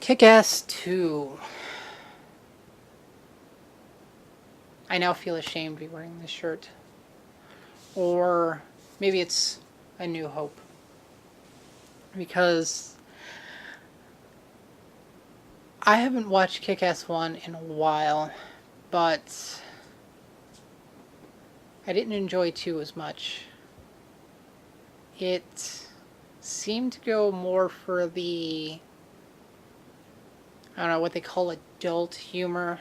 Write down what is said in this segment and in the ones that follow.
Kick-Ass 2. I now feel ashamed to be wearing this shirt. Or maybe it's A New Hope. Because I haven't watched Kick-Ass 1 in a while, but I didn't enjoy 2 as much. It seemed to go more for the, I don't know, what they call adult humor.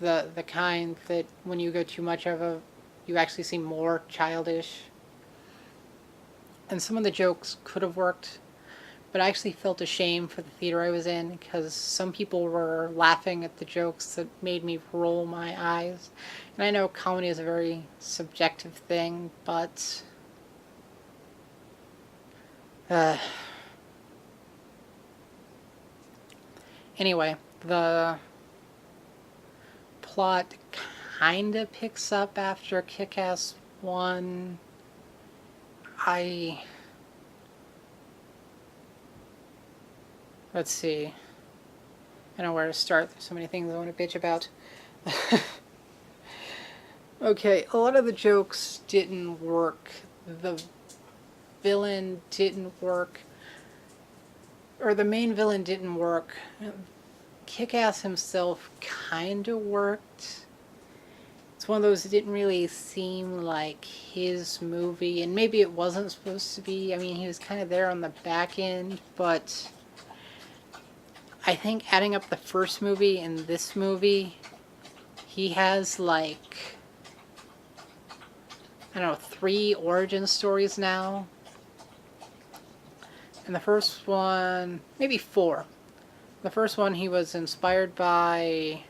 The kind that when you go too much of it, you actually seem more childish. And some of the jokes could have worked, but I actually felt ashamed for the theater I was in because some people were laughing at the jokes that made me roll my eyes. And I know comedy is a very subjective thing, but anyway, the plot kinda picks up after Kick-Ass 1. Let's see. I don't know where to start. There's so many things I want to bitch about. Okay, a lot of the jokes didn't work. The villain didn't work. Or the main villain didn't work. Kick-Ass himself kinda worked. It's one of those that didn't really seem like his movie, and maybe it wasn't supposed to be. I mean, he was kind of there on the back end, but I think adding up the first movie and this movie, he has like, I don't know, 3 origin stories now. And the first one, maybe 4. The first one he was inspired by,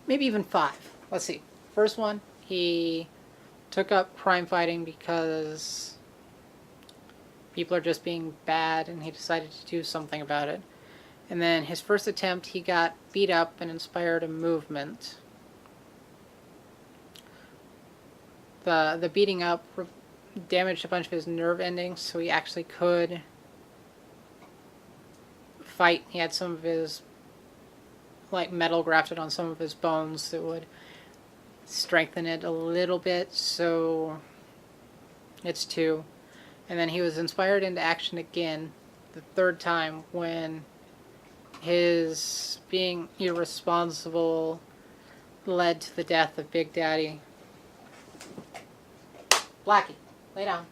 maybe even 5. Let's see. First one, he took up crime fighting because people are just being bad and he decided to do something about it. And then his first attempt, he got beat up and inspired a movement. The beating up damaged a bunch of his nerve endings, so he actually could fight. He had some of his like metal grafted on some of his bones that would strengthen it a little bit, so it's 2. And then he was inspired into action again the 3rd time when his being irresponsible led to the death of Big Daddy. Blackie, lay down.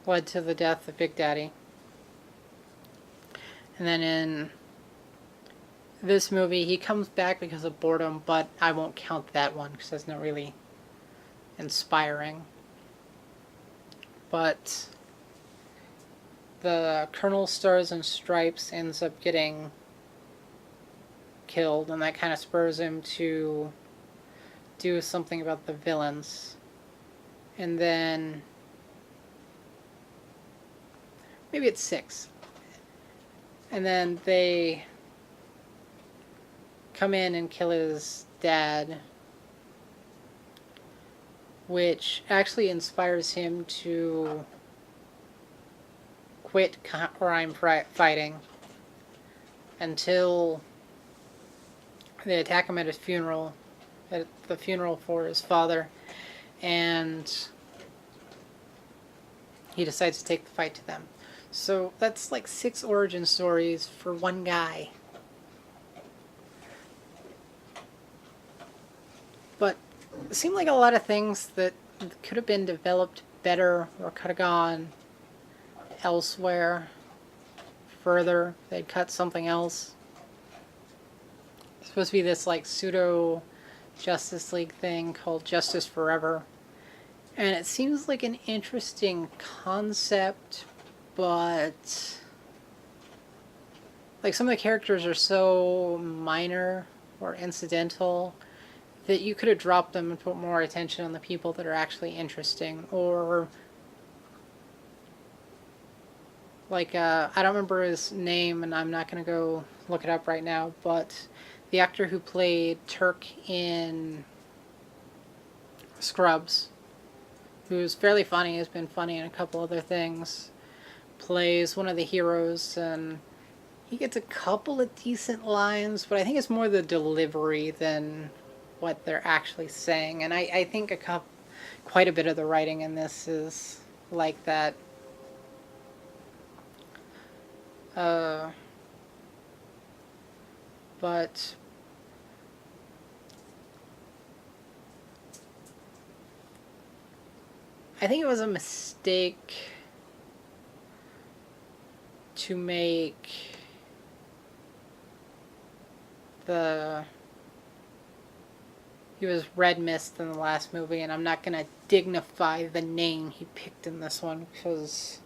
Led to the death of Big Daddy. And then in this movie, he comes back because of boredom, but I won't count that one because that's not really inspiring. But the Colonel Stars and Stripes ends up getting killed, and that kind of spurs him to do something about the villains. And then maybe it's 6. And then they come in and kill his dad, which actually inspires him to quit crime fighting until they attack him at his funeral, at the funeral for his father, and he decides to take the fight to them. So that's like 6 origin stories for one guy. But it seemed like a lot of things that could have been developed better or could have gone elsewhere further. They'd cut something else. It's supposed to be this like pseudo Justice League thing called Justice Forever. And it seems like an interesting concept, but like some of the characters are so minor or incidental that you could have dropped them and put more attention on the people that are actually interesting. Or like I don't remember his name and I'm not going to go look it up right now, but the actor who played Turk in Scrubs, who's fairly funny, has been funny in a couple other things, plays one of the heroes, and he gets a couple of decent lines, but I think it's more the delivery than what they're actually saying. And I think quite a bit of the writing in this is like that. But I think it was a mistake to make he was Red Mist in the last movie, and I'm not gonna dignify the name he picked in this one because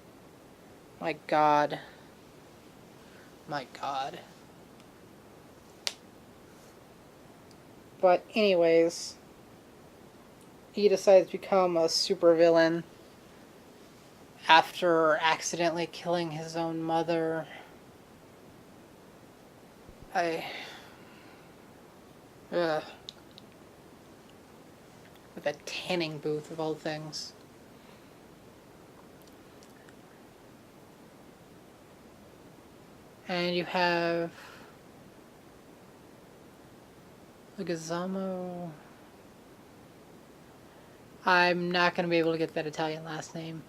my god. But anyways, he decides to become a supervillain after accidentally killing his own mother. Ugh. With a tanning booth of all things. And you have Leguizamo. I'm not going to be able to get that Italian last name.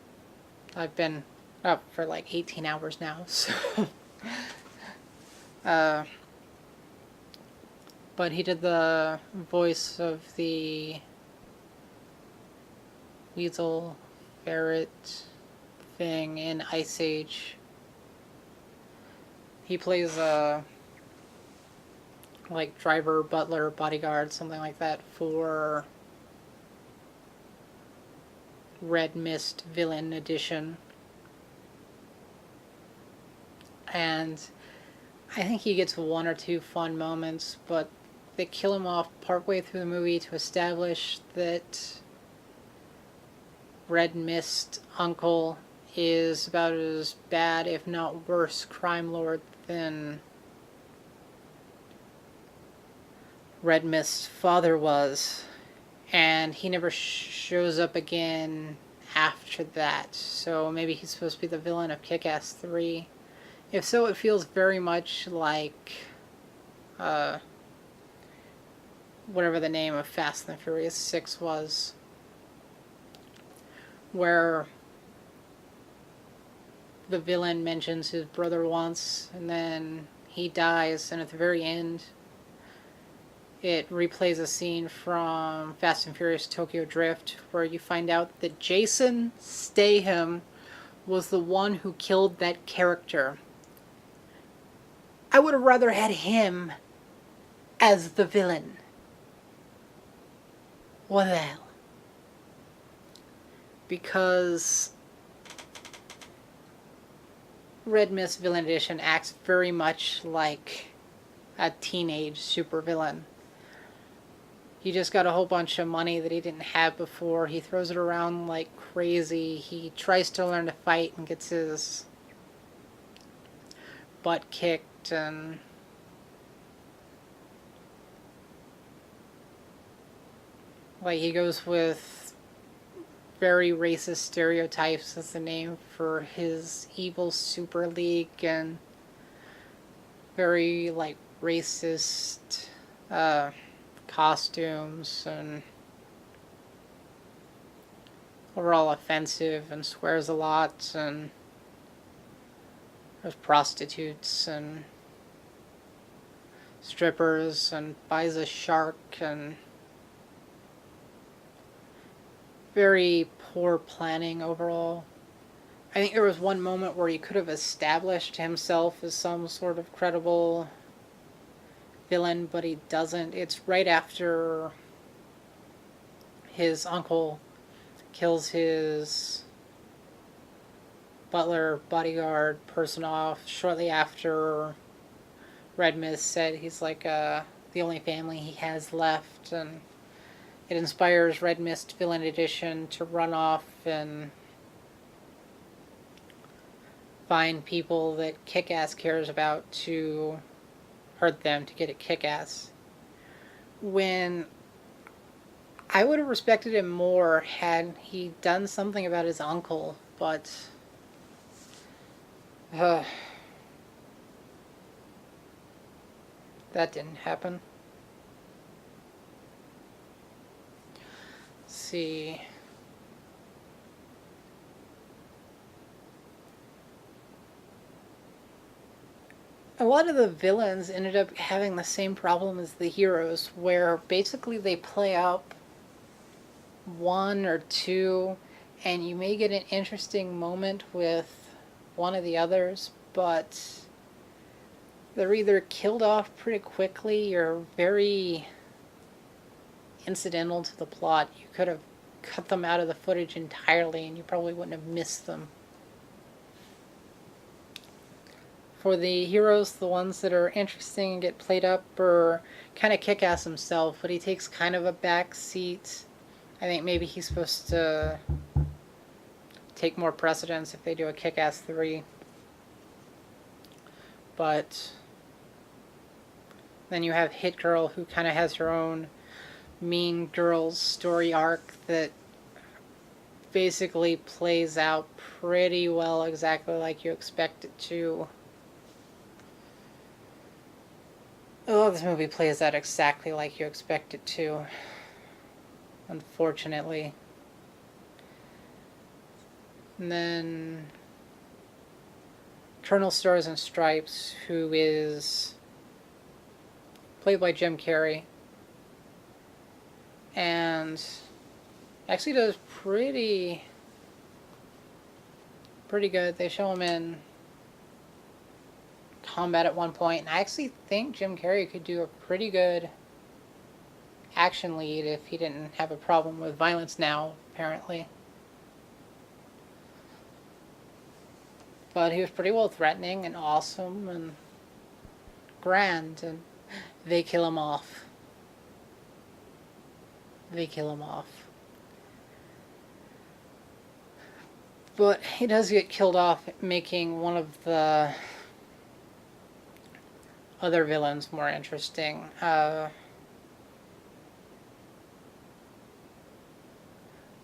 I've been up for like 18 hours now, so. But he did the voice of the weasel ferret thing in Ice Age. He plays a like driver, butler, bodyguard, something like that for Red Mist Villain Edition. And I think he gets one or two fun moments, but they kill him off partway through the movie to establish that Red Mist Uncle is about as bad, if not worse, crime lord than Red Mist's father was. And he never shows up again after that. So maybe he's supposed to be the villain of Kick-Ass 3. If so, it feels very much like whatever the name of Fast and the Furious 6 was, where the villain mentions his brother once, and then he dies, and at the very end, it replays a scene from Fast and Furious Tokyo Drift, where you find out that Jason Statham was the one who killed that character. I would have rather had him as the villain. What the hell? Because Red Mist Villain Edition acts very much like a teenage supervillain. He just got a whole bunch of money that he didn't have before. He throws it around like crazy. He tries to learn to fight and gets his butt kicked, and like he goes with very racist stereotypes as the name for his evil super league, and very like racist costumes, and overall offensive, and swears a lot, and there's prostitutes and strippers, and buys a shark, and very poor planning overall. I think there was one moment where he could have established himself as some sort of credible villain, but he doesn't. It's right after his uncle kills his butler, bodyguard, person off. Shortly after Red Mist said he's like the only family he has left, and it inspires Red Mist Villain Edition to run off and find people that Kick-Ass cares about to hurt them to get at Kick-Ass. When I would have respected him more had he done something about his uncle, but uh, that didn't happen. Let's see. A lot of the villains ended up having the same problem as the heroes, where basically they play out one or two, and you may get an interesting moment with one of the others, but they're either killed off pretty quickly or very incidental to the plot. You could have cut them out of the footage entirely and you probably wouldn't have missed them. For the heroes, the ones that are interesting and get played up are kind of Kick-Ass himself, but he takes kind of a back seat. I think maybe he's supposed to take more precedence if they do a Kick-Ass 3. But then you have Hit Girl, who kind of has her own Mean Girls story arc that basically plays out pretty well, exactly like you expect it to. Oh, this movie plays out exactly like you expect it to, unfortunately. And then Colonel Stars and Stripes, who is played by Jim Carrey, and actually does pretty good. They show him in combat at one point, and I actually think Jim Carrey could do a pretty good action lead if he didn't have a problem with violence now, apparently. But he was pretty well threatening and awesome and grand, and they kill him off. But he does get killed off, making one of the other villains more interesting. I'm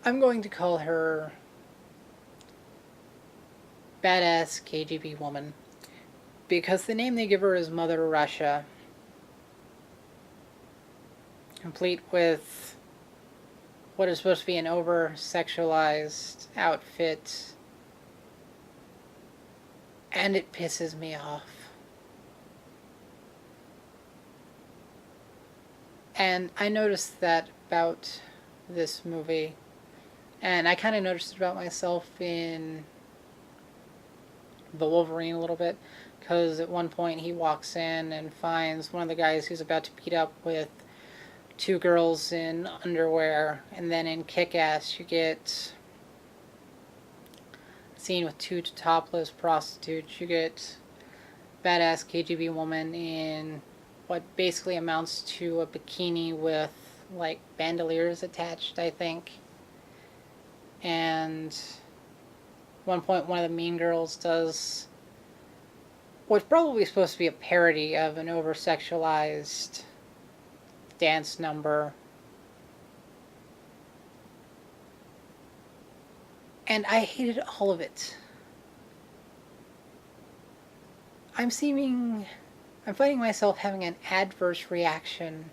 going to call her Badass KGB Woman, because the name they give her is Mother Russia, complete with what is supposed to be an over-sexualized outfit, and it pisses me off. And I noticed that about this movie, and I kind of noticed it about myself in the Wolverine a little bit, because at one point he walks in and finds one of the guys who's about to beat up with two girls in underwear, and then in Kick-Ass you get a scene with two topless prostitutes. You get Badass KGB Woman in what basically amounts to a bikini with like bandoliers attached, I think. And at one point one of the Mean Girls does what's probably supposed to be a parody of an over-sexualized dance number. And I hated all of it. I'm finding myself having an adverse reaction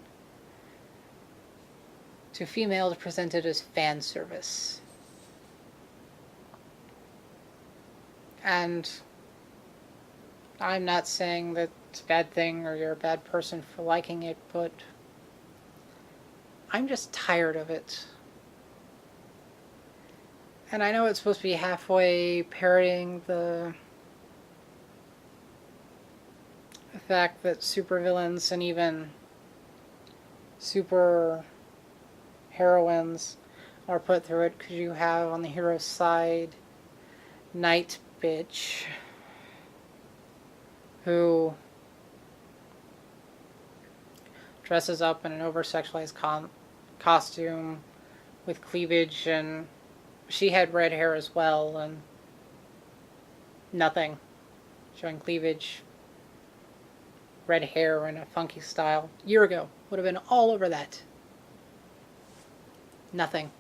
to females presented as fan service. And I'm not saying that it's a bad thing or you're a bad person for liking it, but I'm just tired of it. And I know it's supposed to be halfway parodying the fact that supervillains and even super heroines are put through it, because you have on the hero's side Night Bitch, who dresses up in an over-sexualized costume with cleavage, and she had red hair as well, and nothing. Showing cleavage, red hair in a funky style. A year ago, would have been all over that. nothing.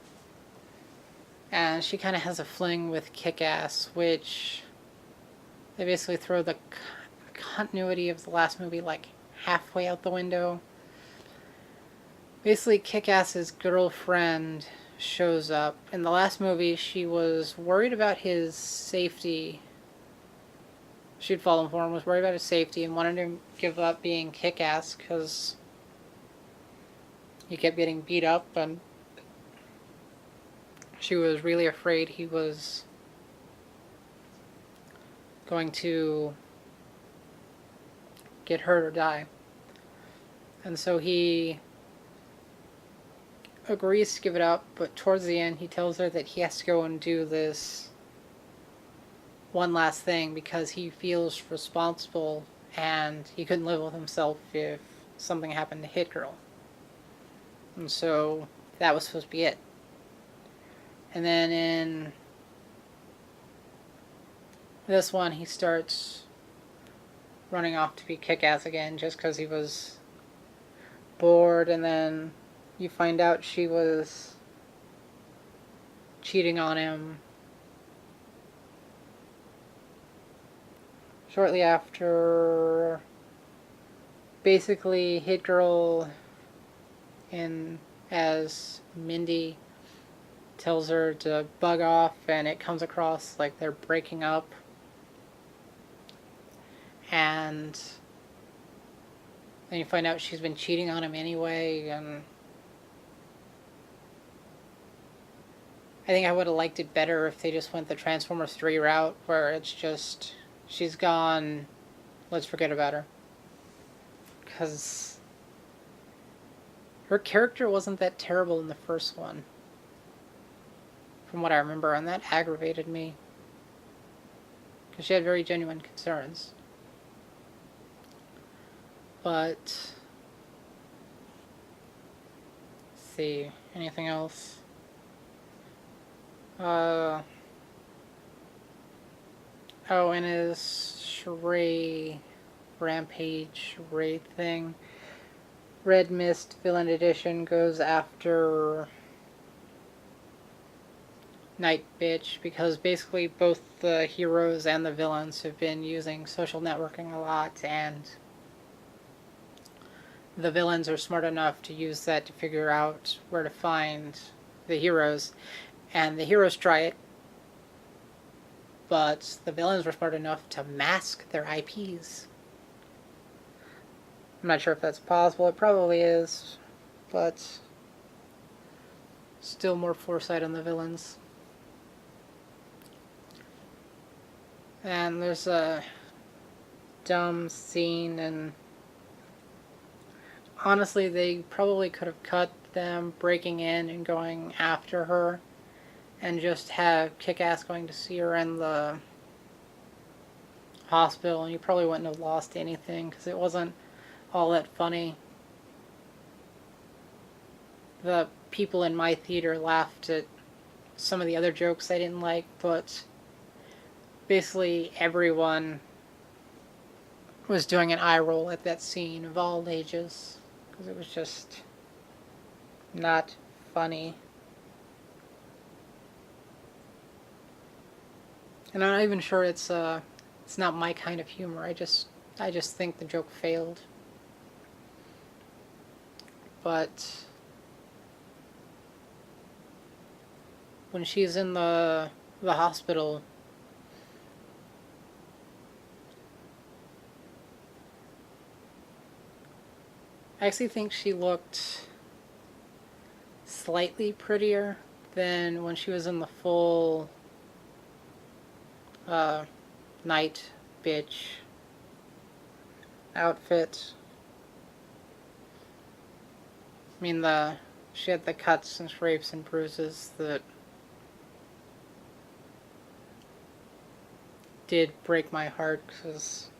And she kind of has a fling with Kick-Ass, which they basically throw the continuity of the last movie like halfway out the window. Basically, Kick-Ass's girlfriend shows up. In the last movie, she was worried about his safety. She'd fallen for him, was worried about his safety, and wanted to give up being Kick-Ass because he kept getting beat up, and she was really afraid he was going to get hurt or die. And so he agrees to give it up, but towards the end he tells her that he has to go and do this one last thing because he feels responsible and he couldn't live with himself if something happened to Hit Girl. And so that was supposed to be it. And then in this one he starts running off to be Kick-Ass again just because he was bored, and then you find out she was cheating on him shortly after. Basically, Hit Girl as Mindy tells her to bug off, and it comes across like they're breaking up. And then you find out she's been cheating on him anyway, and I think I would have liked it better if they just went the Transformers 3 route, where it's just, she's gone, let's forget about her. Because her character wasn't that terrible in the first one, from what I remember, and that aggravated me. Because she had very genuine concerns. But, let's see, anything else? Oh, and his charade, rampage, charade thing. Red Mist Villain Edition goes after Night Bitch because basically both the heroes and the villains have been using social networking a lot, and the villains are smart enough to use that to figure out where to find the heroes. And the heroes try it, but the villains were smart enough to mask their IPs. I'm not sure if that's possible. It probably is, but still more foresight on the villains. And there's a dumb scene, and honestly, they probably could have cut them breaking in and going after her, and just have Kick-Ass going to see her in the hospital, and you probably wouldn't have lost anything because it wasn't all that funny. The people in my theater laughed at some of the other jokes I didn't like, but basically everyone was doing an eye roll at that scene of all ages because it was just not funny. And I'm not even sure it's not my kind of humor. I just think the joke failed. But when she's in the hospital, I actually think she looked slightly prettier than when she was in the full Night Bitch outfit. I mean, she had the cuts and scrapes and bruises that did break my heart, because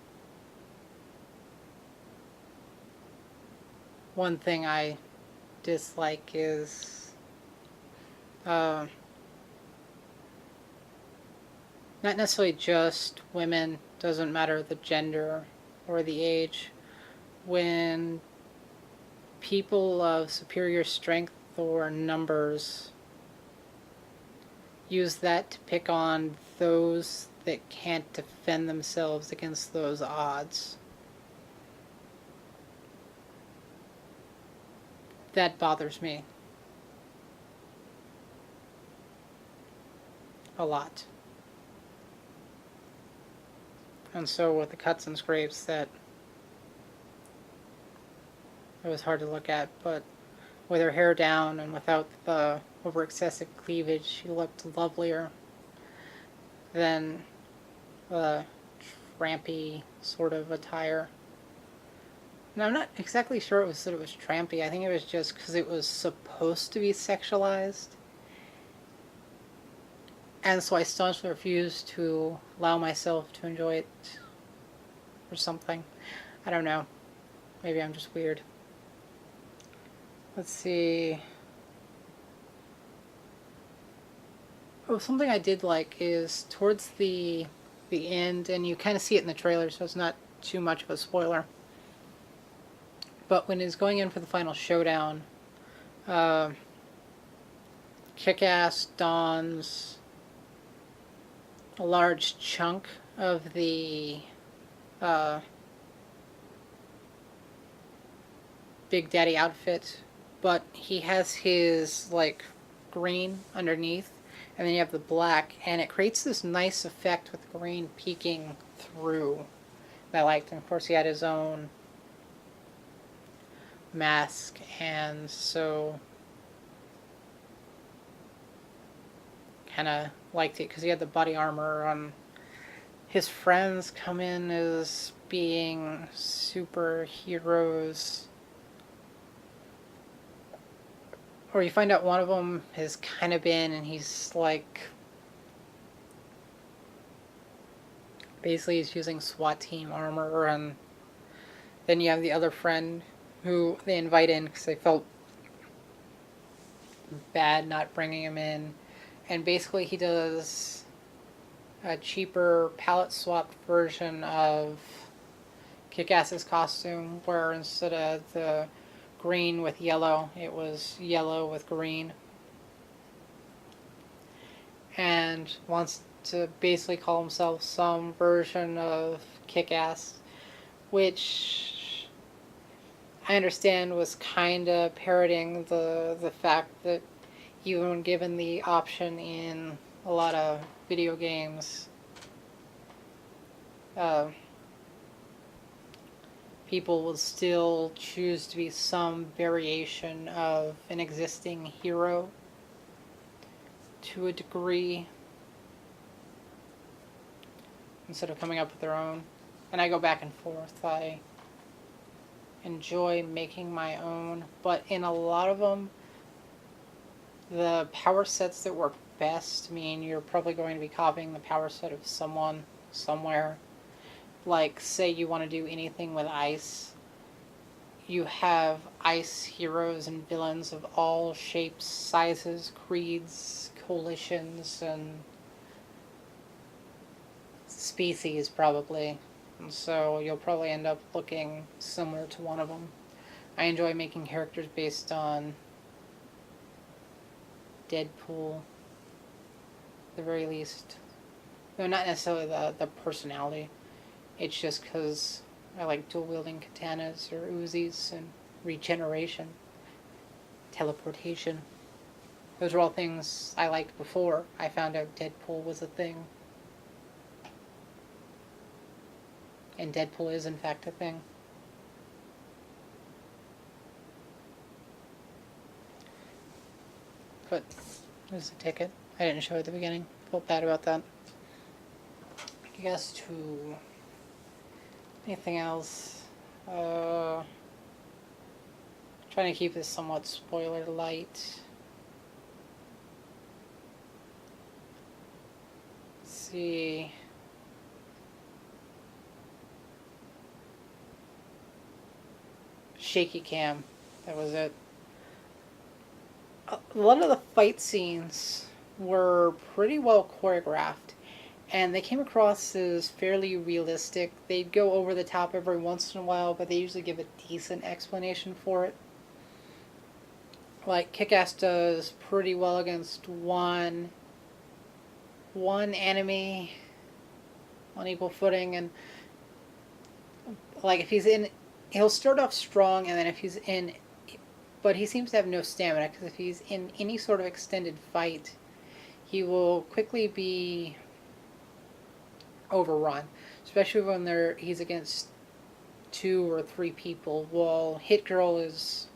one thing I dislike is not necessarily just women, doesn't matter the gender or the age, when people of superior strength or numbers, use that to pick on those that can't defend themselves against those odds. That bothers me a lot. And so with the cuts and scrapes, that it was hard to look at, but with her hair down and without the over excessive cleavage, she looked lovelier than the trampy sort of attire. And I'm not exactly sure it was that it was trampy. I think it was just because it was supposed to be sexualized. And so I staunchly refused to allow myself to enjoy it or something. I don't know. Maybe I'm just weird. Let's see. Oh, something I did like is towards the end, and you kind of see it in the trailer, so it's not too much of a spoiler. But when he's going in for the final showdown, Kick-Ass dons a large chunk of the Big Daddy outfit, but he has his like green underneath, and then you have the black, and it creates this nice effect with the green peeking through that I liked. And of course he had his own mask, and so kind of liked it because he had the body armor on. His friends come in as being superheroes, or you find out one of them has kind of been, and he's like, basically he's using SWAT team armor. And then you have the other friend who they invite in because they felt bad not bringing him in, and basically he does a cheaper palette swap version of Kick-Ass's costume, where instead of the green with yellow, it was yellow with green, and wants to basically call himself some version of Kick-Ass, which I understand was kind of parroting the fact that even when given the option in a lot of video games, people will still choose to be some variation of an existing hero to a degree instead of coming up with their own. And I go back and forth. I enjoy making my own, but in a lot of them, the power sets that work best mean you're probably going to be copying the power set of someone somewhere. Like, say you want to do anything with ice, you have ice heroes and villains of all shapes, sizes, creeds, coalitions, and species probably. And so you'll probably end up looking similar to one of them. I enjoy making characters based on Deadpool, at the very least. No, not necessarily the personality. It's just because I like dual-wielding katanas or Uzis and regeneration, teleportation. Those are all things I liked before I found out Deadpool was a thing. And Deadpool is in fact a thing. But there's a ticket. I didn't show it at the beginning. Felt bad about that. I guess to anything else. Trying to keep this somewhat spoiler light. Let's see. Shaky cam. That was it. A lot of the fight scenes were pretty well choreographed, and they came across as fairly realistic. They'd go over the top every once in a while, but they usually give a decent explanation for it. like Kick-Ass does pretty well against one enemy on equal footing, and like if he's in, he'll start off strong, and then if he's in, but he seems to have no stamina, because if he's in any sort of extended fight, he will quickly be overrun, especially when he's against 2 or 3 people. While Hit Girl is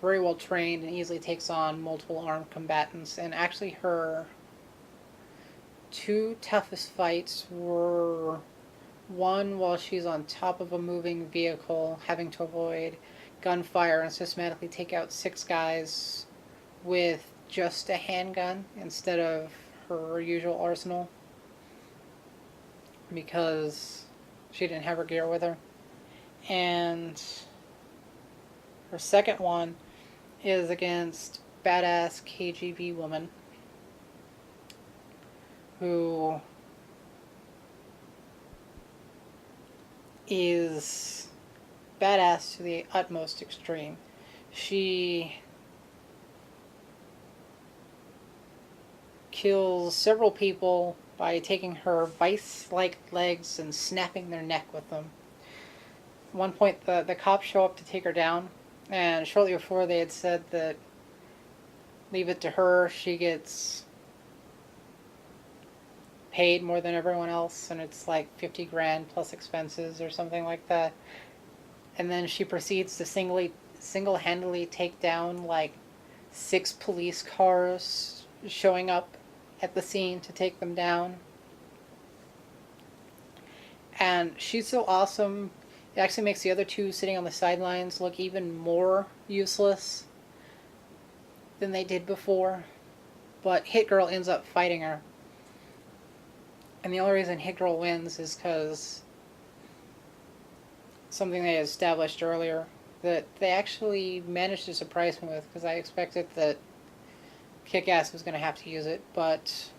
very well trained and easily takes on multiple armed combatants, and actually her 2 toughest fights were one while she's on top of a moving vehicle, having to avoid gunfire and systematically take out 6 guys with just a handgun instead of her usual arsenal, because she didn't have her gear with her. And her second one is against badass KGB woman who is badass to the utmost extreme. She kills several people by taking her vice-like legs and snapping their neck with them. At one point, the cops show up to take her down, and shortly before they had said that leave it to her, she gets paid more than everyone else, and it's like 50 grand plus expenses or something like that. And then she proceeds to single-handedly take down like 6 police cars showing up at the scene to take them down. And she's so awesome, it actually makes the other 2 sitting on the sidelines look even more useless than they did before. But Hit Girl ends up fighting her. And the only reason Hit Girl wins is because something they established earlier that they actually managed to surprise me with, because I expected that Kick-Ass was going to have to use it, but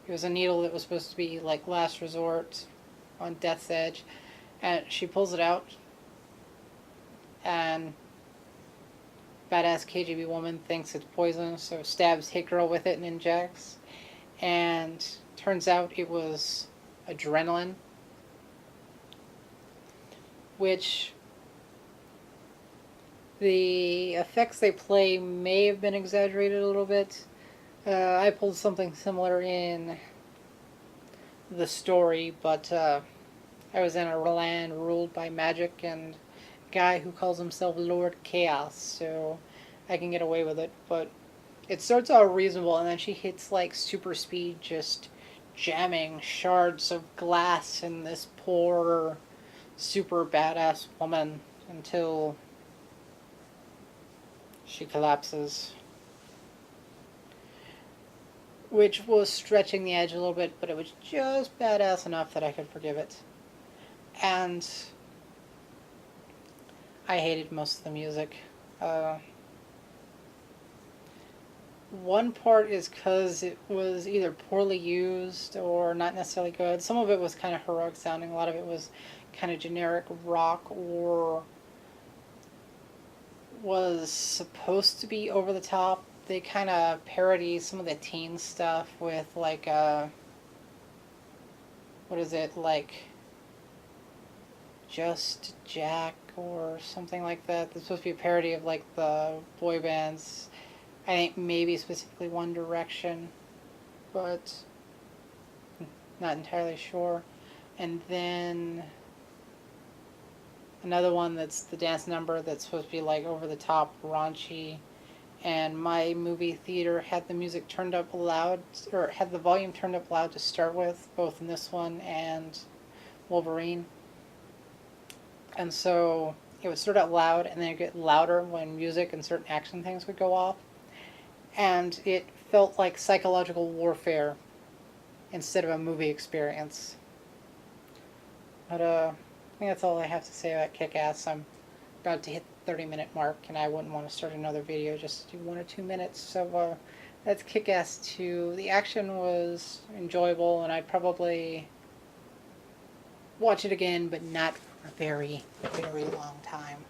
it was a needle that was supposed to be like last resort on death's edge, and she pulls it out, and badass KGB woman thinks it's poison, so stabs Hit Girl with it and injects, and turns out it was adrenaline, which the effects they play may have been exaggerated a little bit. I pulled something similar in the story, but I was in a land ruled by magic and a guy who calls himself Lord Chaos, so I can get away with it. But it starts out reasonable, and then she hits like super speed, just jamming shards of glass in this poor, super badass woman until she collapses. Which was stretching the edge a little bit, but it was just badass enough that I could forgive it. And I hated most of the music. One part is because it was either poorly used or not necessarily good. Some of it was kind of heroic sounding. A lot of it was kind of generic rock, or was supposed to be over the top. They kind of parody some of the teen stuff with like what is it, like Just Jack or something like that. It's supposed to be a parody of like the boy bands. I think maybe specifically One Direction, but not entirely sure. And then another one that's the dance number that's supposed to be like over the top, raunchy. And my movie theater had the music turned up loud, or had the volume turned up loud to start with, both in this one and Wolverine. And so it would start out loud, and then it would get louder when music and certain action things would go off. And it felt like psychological warfare instead of a movie experience. But I think that's all I have to say about Kick-Ass. I'm about to hit the 30-minute mark, and I wouldn't want to start another video just to do 1 or 2 minutes. So that's Kick-Ass 2. The action was enjoyable, and I'd probably watch it again, but not for a very, very long time.